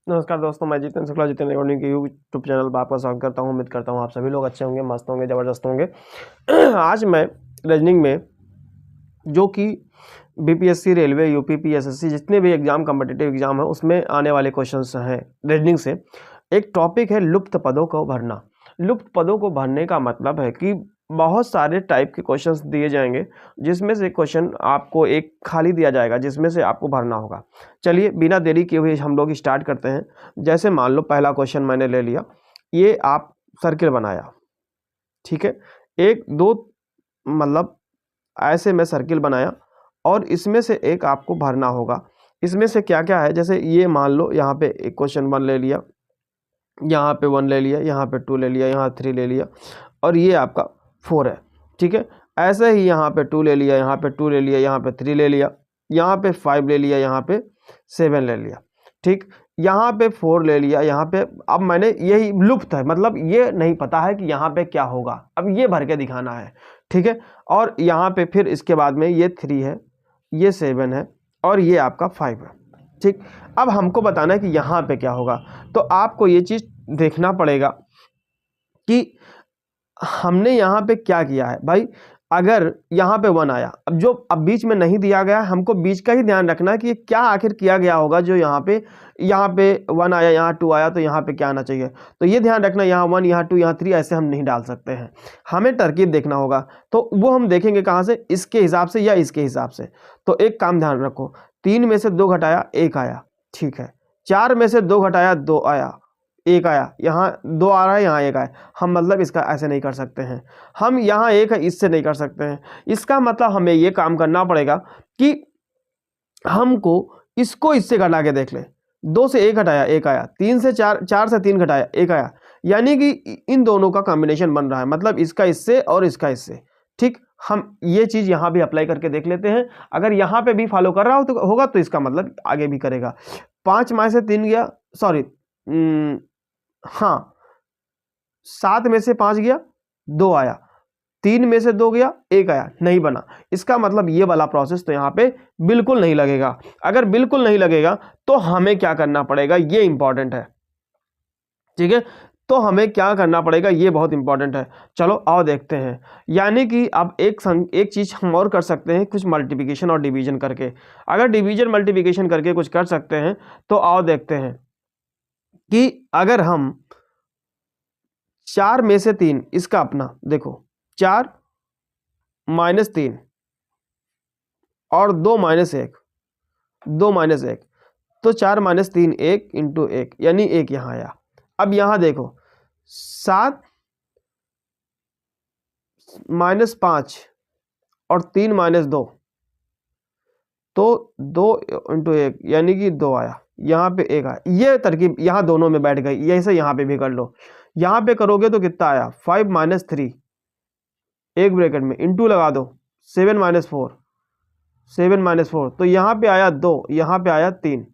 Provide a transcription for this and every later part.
नमस्कार दोस्तों, मैं जितेंद्र शुक्ला जितेंद्र अकॉर्डिंग के यूट्यूब चैनल पर आपका स्वागत करता हूं। उम्मीद करता हूं आप सभी लोग अच्छे होंगे, मस्त होंगे, ज़बरदस्त होंगे। आज मैं रीजनिंग में जो कि बीपीएससी, रेलवे, यूपी, पीएसएससी जितने भी एग्जाम कम्पिटिटिव एग्जाम है उसमें आने वाले क्वेश्चंस हैं रीजनिंग से। एक टॉपिक है लुप्त पदों को भरना। लुप्त पदों को भरने का मतलब है कि बहुत सारे टाइप के क्वेश्चंस दिए जाएंगे, जिसमें से क्वेश्चन आपको एक खाली दिया जाएगा जिसमें से आपको भरना होगा। चलिए बिना देरी किए हुए हम लोग स्टार्ट करते हैं। जैसे मान लो पहला क्वेश्चन मैंने ले लिया, ये आप सर्किल बनाया, ठीक है, एक दो मतलब ऐसे में सर्किल बनाया और इसमें से एक आपको भरना होगा। इसमें से क्या क्या है, जैसे ये मान लो यहाँ पे एक क्वेश्चन 1 ले लिया, यहाँ पे 1 ले लिया, यहाँ पे 2 ले लिया, यहाँ 3 ले लिया और ये आपका 4 है, ठीक है। ऐसे ही यहाँ पे 2 ले लिया, यहाँ पे 2 ले लिया, यहाँ पे 3 ले लिया, यहाँ पे 5 ले लिया, यहाँ पे 7 ले लिया, ठीक। यहाँ पे 4 ले लिया, यहाँ पे अब मैंने यही लुप्त है, मतलब ये नहीं पता है कि यहाँ पे क्या होगा, अब ये भर के दिखाना है, ठीक है। और यहाँ पे फिर इसके बाद में ये 3 है, ये 7 है और ये आपका 5 है, ठीक। अब हमको बताना है कि यहाँ पे क्या होगा, तो आपको ये चीज़ देखना पड़ेगा कि हमने यहाँ पे क्या किया है भाई। अगर यहाँ पे 1 आया, अब बीच में नहीं दिया गया, हमको बीच का ही ध्यान रखना है कि क्या आखिर किया गया होगा। जो यहाँ पे 1 आया, यहाँ 2 आया, तो यहाँ पे क्या आना चाहिए, तो ये ध्यान रखना, यहाँ 1, यहाँ 2, यहाँ 3 ऐसे हम नहीं डाल सकते हैं, हमें तरकीब देखना होगा। तो वो हम देखेंगे कहाँ से, इसके हिसाब से या इसके हिसाब से। तो एक काम ध्यान रखो, 3 में से 2 घटाया 1 आया, ठीक है। 4 में से 2 घटाया 2 आया, 1 आया, यहाँ 2 आ रहा है, यहाँ 1 आया। हम मतलब इसका ऐसे नहीं कर सकते हैं, हम यहाँ 1 है इससे नहीं कर सकते हैं। इसका मतलब हमें ये काम करना पड़ेगा कि हमको इसको इससे घटा के देख ले। 2 से 1 घटाया 1 आया, 3 से 4, 4 से 3 घटाया 1 आया, यानी कि इन दोनों का कॉम्बिनेशन बन रहा है, मतलब इसका इससे और इसका इससे, ठीक। हम ये चीज़ यहाँ भी अप्लाई करके देख लेते हैं। अगर यहाँ पे भी फॉलो कर रहा हो तो होगा, तो इसका मतलब आगे भी करेगा। 5 में से 3 गया, सॉरी, हाँ, 7 में से 5 गया 2 आया, 3 में से 2 गया 1 आया, नहीं बना। इसका मतलब ये वाला प्रोसेस तो यहाँ पे बिल्कुल नहीं लगेगा। अगर बिल्कुल नहीं लगेगा तो हमें क्या करना पड़ेगा, ये इंपॉर्टेंट है, ठीक है। तो हमें क्या करना पड़ेगा, ये बहुत इंपॉर्टेंट है। चलो आओ देखते हैं। यानी कि अब एक चीज़ हम और कर सकते हैं, कुछ मल्टीप्लिकेशन और डिवीजन करके। अगर डिवीजन मल्टीप्लिकेशन करके कुछ कर सकते हैं तो आओ देखते हैं कि अगर हम 4 में से 3, इसका अपना देखो, 4 माइनस 3 और 2 माइनस 1, 2 माइनस 1, तो 4 माइनस 3 1 इंटू 1, यानी 1 यहाँ आया। अब यहाँ देखो 7 माइनस 5 और 3 माइनस 2, तो 2 इंटू 1 यानी कि 2 आया, यहाँ पे 1 आया। ये तरकीब यहाँ दोनों में बैठ गई, ऐसे यहाँ पे भी कर लो। यहाँ पे करोगे तो कितना आया, 5 माइनस 3, एक ब्रैकेट में इंटू लगा दो, 7 माइनस 4, 7 माइनस 4, तो यहाँ पे आया 2, यहाँ पे आया 3,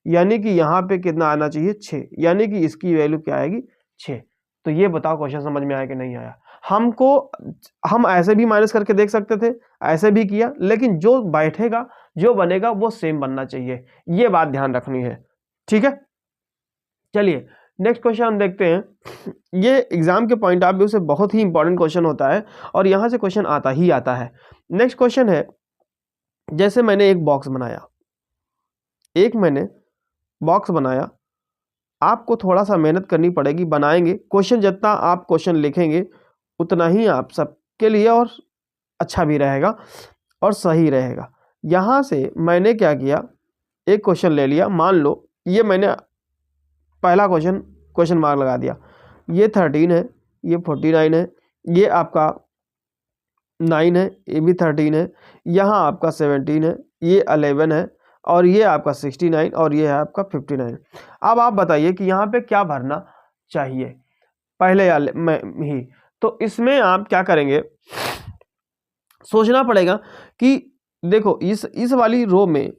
यानी कि यहाँ पे कितना आना चाहिए 6, यानी कि इसकी वैल्यू क्या आएगी 6। तो ये बताओ क्वेश्चन समझ में आया कि नहीं आया। हम ऐसे भी माइनस करके देख सकते थे, ऐसे भी किया, लेकिन जो बैठेगा जो बनेगा वो सेम बनना चाहिए, ये बात ध्यान रखनी है, ठीक है। चलिए नेक्स्ट क्वेश्चन हम देखते हैं। ये एग्जाम के पॉइंट ऑफ व्यू से बहुत ही इंपॉर्टेंट क्वेश्चन होता है और यहाँ से क्वेश्चन आता ही आता है। नेक्स्ट क्वेश्चन है, जैसे मैंने एक बॉक्स बनाया, मैंने बॉक्स बनाया, आपको थोड़ा सा मेहनत करनी पड़ेगी, बनाएंगे क्वेश्चन, जितना आप क्वेश्चन लिखेंगे उतना ही आप सबके लिए और अच्छा भी रहेगा और सही रहेगा। यहाँ से मैंने क्या किया, एक क्वेश्चन ले लिया, मान लो ये मैंने पहला क्वेश्चन मार्क लगा दिया, ये 13 है, ये 49 है, ये आपका 9 है, ये भी 13 है, यहाँ आपका 17 है, ये 11 है और ये आपका 69 और ये है आपका 59। अब आप बताइए कि यहाँ पे क्या भरना चाहिए पहले में ही। तो इसमें आप क्या करेंगे, सोचना पड़ेगा कि देखो इस वाली रो में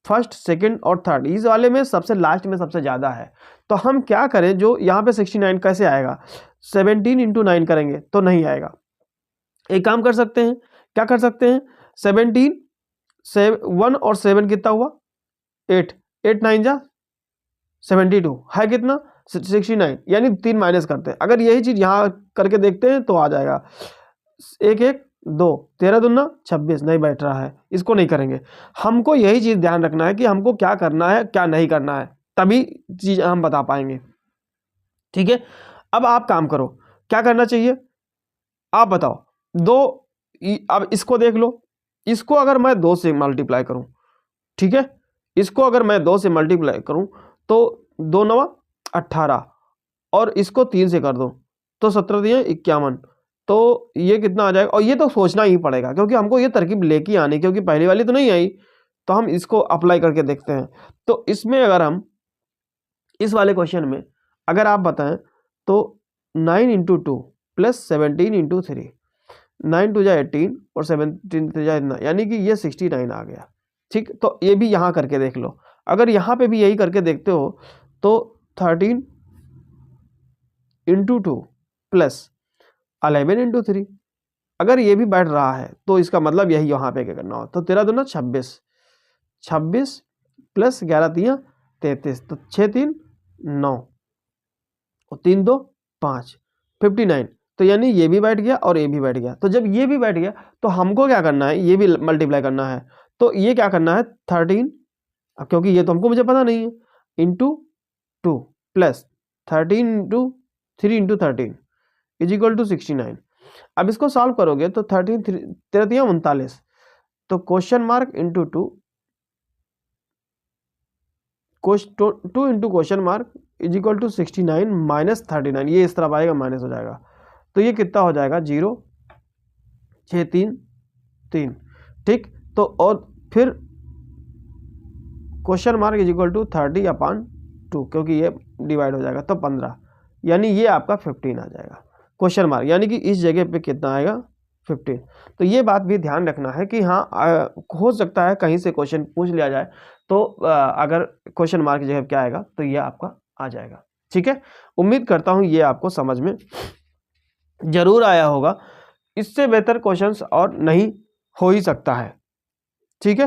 फर्स्ट, सेकंड और थर्ड, इस वाले में सबसे लास्ट में सबसे ज़्यादा है। तो हम क्या करें, जो यहाँ पे 69 कैसे आएगा, 17 इंटू 9 करेंगे तो नहीं आएगा। एक काम कर सकते हैं, क्या कर सकते हैं, 17, 1 और 7 कितना हुआ 8, 8 9 जा 72 है कितना 69, यानी 3 माइनस करते हैं। अगर यही चीज़ यहाँ करके देखते हैं तो आ जाएगा 1 1 2 13 दूना 26, नहीं बैठ रहा है, इसको नहीं करेंगे। हमको यही चीज़ ध्यान रखना है कि हमको क्या करना है क्या नहीं करना है, तभी चीज़ हम बता पाएंगे। ठीक है, अब आप काम करो, क्या करना चाहिए आप बताओ। अब इसको देख लो, इसको अगर मैं 2 से मल्टीप्लाई करूं, ठीक है, इसको अगर मैं 2 से मल्टीप्लाई करूं तो 2 9 18, और इसको 3 से कर दो तो 17 दिए 51, तो ये कितना आ जाएगा। और ये तो सोचना ही पड़ेगा क्योंकि हमको ये तरकीब लेके आनी, क्योंकि पहली वाली तो नहीं आई, तो हम इसको अप्लाई करके देखते हैं। तो इसमें अगर हम इस वाले क्वेश्चन में अगर आप बताएं तो 9 इंटू 2 प्लस 17 इंटू 3, 9 2 जा 18 और 17 3 जा इतना, यानी कि ये 69 आ गया। ठीक, तो ये भी यहाँ करके देख लो। अगर यहाँ पे भी यही करके देखते हो तो 13 इंटू 2 प्लस 11 इंटू 3, अगर ये भी बैठ रहा है तो इसका मतलब यही यहाँ पे क्या करना हो। तो 13 दूना 26, 26 प्लस 11 3 33, तो 6 3 9 और 3 2 5, 59। तो यानी ये भी बैठ गया और ये भी बैठ गया। तो जब ये भी बैठ गया तो हमको क्या करना है, ये भी मल्टीप्लाई करना है। तो ये क्या करना है 13, अब क्योंकि ये तो हमको मुझे पता नहीं है, into 2 plus 13 into 3 into 13 is equal to 69। अब इसको सॉल्व करोगे तो 13 13 39, तो question mark into 2 2 into question mark is equal to 69 minus 39, ये इस तरफ आएगा माइनस हो जाएगा। तो ये कितना हो जाएगा 0 6 3 3। ठीक, तो और फिर question mark is equal to 30/2, क्योंकि ये डिवाइड हो जाएगा तो 15, यानी ये आपका 15 आ जाएगा क्वेश्चन मार्क, यानी कि इस जगह पे कितना आएगा 15। तो ये बात भी ध्यान रखना है कि हाँ हो सकता है कहीं से क्वेश्चन पूछ लिया जाए, तो अगर क्वेश्चन मार्क की जगह क्या आएगा तो ये आपका आ जाएगा। ठीक है, उम्मीद करता हूँ ये आपको समझ में जरूर आया होगा। इससे बेहतर क्वेश्चंस और नहीं हो ही सकता है। ठीक है,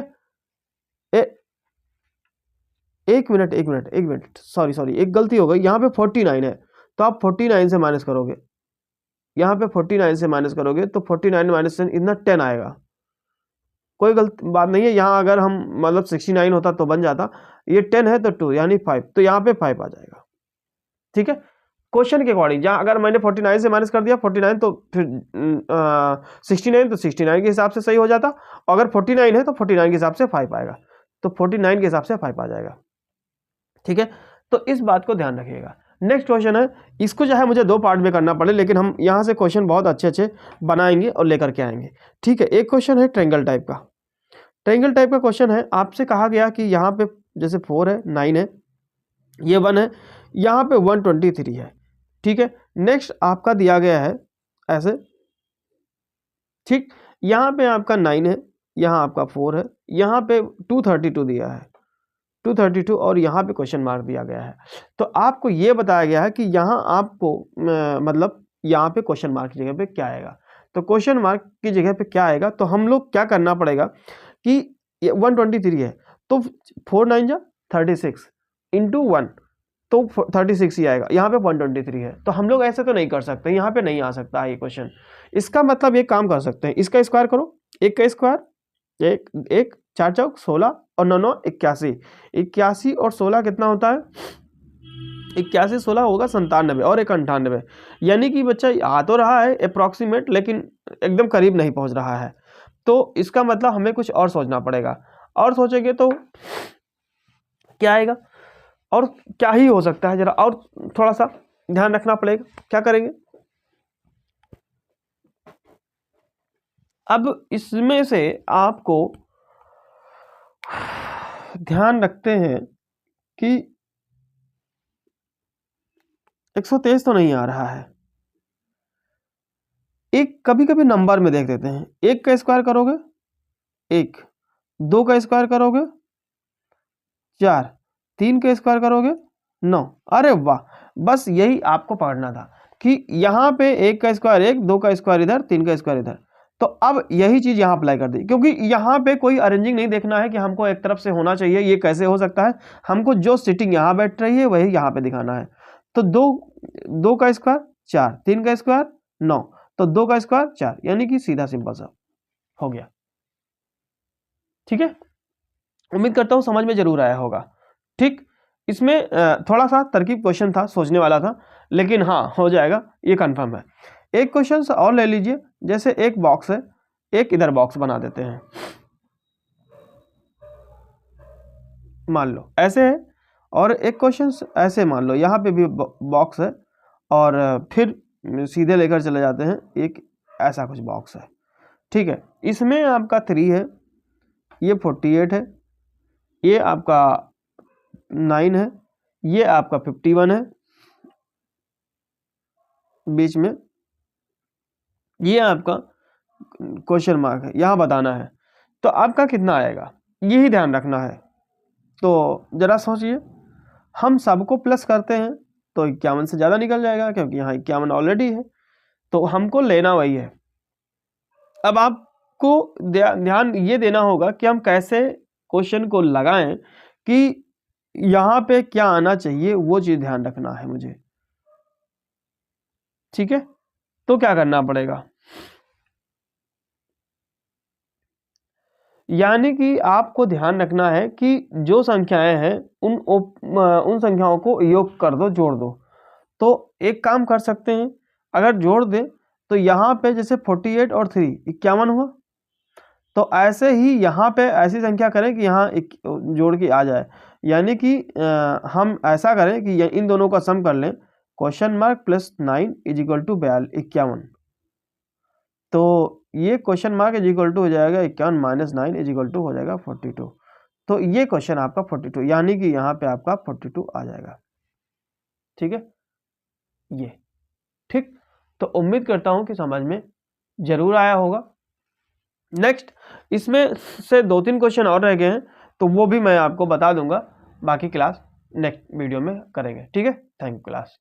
एक मिनट सॉरी एक गलती हो गई, यहाँ पे 49 है तो आप 49 से माइनस करोगे, यहाँ पे 49 से माइनस करोगे तो 49 माइनस 10 इतना 10 आएगा। कोई गलत बात नहीं है, यहाँ अगर हम मतलब 69 होता तो बन जाता, ये 10 है तो 2 यानी 5, तो यहाँ पे 5 आ जाएगा। ठीक है, क्वेश्चन के अकॉर्डिंग जहाँ अगर मैंने 49 से माइनस कर दिया 49 तो फिर 69 तो 69 के हिसाब से सही हो जाता, और अगर 49 है तो 49 के हिसाब से 5 आएगा, तो 49 के हिसाब से 5 आ जाएगा। ठीक है, तो इस बात को ध्यान रखिएगा। नेक्स्ट क्वेश्चन है, इसको जो है मुझे 2 पार्ट में करना पड़े, लेकिन हम यहाँ से क्वेश्चन बहुत अच्छे बनाएंगे और लेकर के आएंगे। ठीक है, एक क्वेश्चन है ट्रायंगल टाइप का। ट्रायंगल टाइप का क्वेश्चन है, आपसे कहा गया कि यहाँ पे जैसे 4 है 9 है ये 1 है, यहाँ पे 123 है। ठीक है, नेक्स्ट आपका दिया गया है ऐसे, ठीक, यहाँ पे आपका 9 है, यहाँ आपका 4 है, यहाँ पे 232 दिया है 232, और यहाँ पे क्वेश्चन मार्क दिया गया है। तो आपको ये बताया गया है कि यहाँ आपको मतलब यहाँ पे क्वेश्चन मार्क की जगह पे क्या आएगा। तो क्वेश्चन मार्क की जगह पे क्या आएगा, तो हम लोग क्या करना पड़ेगा कि 123 है तो 4 9 जा 36 इंटू 1 तो 36 ही आएगा। यहाँ पे 123 है, तो हम लोग ऐसे तो नहीं कर सकते, यहाँ पे नहीं आ सकता है ये क्वेश्चन। इसका मतलब ये काम कर सकते हैं, इसका स्क्वायर करो, 1 का स्क्वायर 1 4 चौक 16 और 9 9 81, 81 और 16 कितना होता है 81 16 होगा 97 और 1 98, यानी कि बच्चा आ तो रहा है अप्रॉक्सीमेट, लेकिन एकदम करीब नहीं पहुंच रहा है। तो इसका मतलब हमें कुछ और सोचना पड़ेगा, और सोचेंगे तो क्या आएगा, और क्या ही हो सकता है, जरा और थोड़ा सा ध्यान रखना पड़ेगा। क्या करेंगे, अब इसमें से आपको ध्यान रखते हैं कि 123 तो नहीं आ रहा है, एक कभी कभी नंबर में देख देते हैं। 1 का स्क्वायर करोगे 1, 2 का स्क्वायर करोगे 4, 3 का स्क्वायर करोगे 9। अरे वाह, बस यही आपको पढ़ना था कि यहाँ पे 1 का स्क्वायर 1, 2 का स्क्वायर इधर, 3 का स्क्वायर इधर, तो अब यही चीज़ यहाँ अप्लाई कर दी, क्योंकि यहाँ पे कोई अरेंजिंग नहीं देखना है कि हमको एक तरफ से होना चाहिए, ये कैसे हो सकता है, हमको जो सिटिंग यहाँ बैठ रही है वही यहाँ पे दिखाना है। तो 2 का स्क्वायर 4, 3 का स्क्वायर 9, तो 2 का स्क्वायर 4, यानी कि सीधा सिंपल सा हो गया। ठीक है, उम्मीद करता हूँ समझ में जरूर आया होगा। ठीक, इसमें थोड़ा सा तरकीब क्वेश्चन था, सोचने वाला था, लेकिन हाँ हो जाएगा, ये कंफर्म है। एक क्वेश्चन और ले लीजिए, जैसे एक बॉक्स है, एक इधर बॉक्स बना देते हैं, मान लो ऐसे है, और एक क्वेश्चन ऐसे मान लो यहाँ पे भी बॉक्स है, और फिर सीधे लेकर चले जाते हैं, एक ऐसा कुछ बॉक्स है। ठीक है, इसमें आपका 3 है, ये 48 है, ये आपका 9 है, ये आपका 51 है, बीच में ये आपका क्वेश्चन मार्क है, यहाँ बताना है। तो आपका कितना आएगा यही ध्यान रखना है। तो जरा सोचिए, हम सबको प्लस करते हैं तो 51 से ज़्यादा निकल जाएगा, क्योंकि यहाँ 51 ऑलरेडी है, तो हमको लेना वही है। अब आपको ध्यान ये देना होगा कि हम कैसे क्वेश्चन को लगाएं, कि यहाँ पे क्या आना चाहिए, वो चीज़ ध्यान रखना है मुझे। ठीक है, तो क्या करना पड़ेगा, यानी कि आपको ध्यान रखना है कि जो संख्याएं हैं उन संख्याओं को योग कर दो, जोड़ दो। तो एक काम कर सकते हैं, अगर जोड़ दें तो यहाँ पे जैसे 48 और 3 51 हुआ, तो ऐसे ही यहाँ पे ऐसी संख्या करें कि यहाँ जोड़ के आ जाए, यानी कि हम ऐसा करें कि इन दोनों का सम कर लें, question mark plus 9 is equal to 51। तो ये question mark is equal to हो जाएगा 51 माइनस 9 इज इक्वल टू हो जाएगा 42। तो ये क्वेश्चन आपका 42, यानी कि यहाँ पे आपका 42 आ जाएगा। ठीक है, ये ठीक। तो उम्मीद करता हूँ कि समझ में जरूर आया होगा। नेक्स्ट, इसमें से 2-3 क्वेश्चन और रह गए हैं, तो वो भी मैं आपको बता दूंगा, बाकी क्लास नेक्स्ट वीडियो में करेंगे। ठीक है, थैंक यू क्लास।